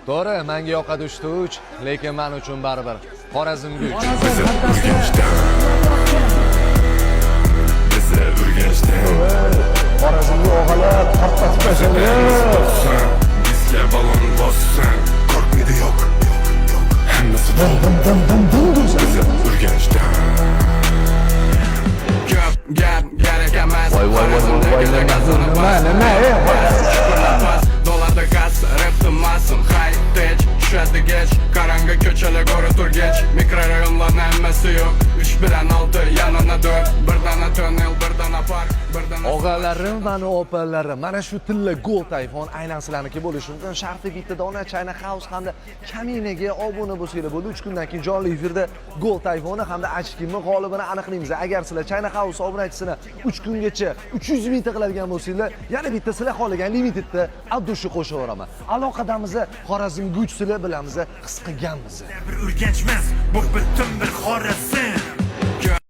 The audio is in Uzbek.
To'g'ri, menga yoqadi 3, lekin men uchun baribir Xorazm Guch. Xorazmni og'alar tarqatib tashladi. Bizga balon bossan, korkmaydi yo'q. Hammasi bizni Urganchdan. Gap kerak emas. Dolarda gaz, repti masim, high tech, tushadi gech, karangi ko'chalar go'ri turgach, mikrorayonlarni hammasi yo'q, 3 bilan 6 yanana 4, birdana tunnel, birdana park, birdana Og'alarim, mana opalarim, mana shu tilla Gold iPhone aynan sizlarniki bo'lishi mumkin. Sharti bitta dona China House hamda Kaminaga obuna bo'lsanglar bo'ldi. 3 kundan keyin jonli efirda Gold iPhone hamda ochkimni g'olibini aniqlaymiz. Agar sizlar China House obunachisini 3 kungacha 300 mingta qiladigan bo'lsanglar, yana bitta sizlar xohlagan limitedda addushi qo'shib yuboraman. Aloqadamiz Xorazm Guch sizlar bilamiz, his qilganmiz. Bir Urganch emas, bu butun bir Xorazm.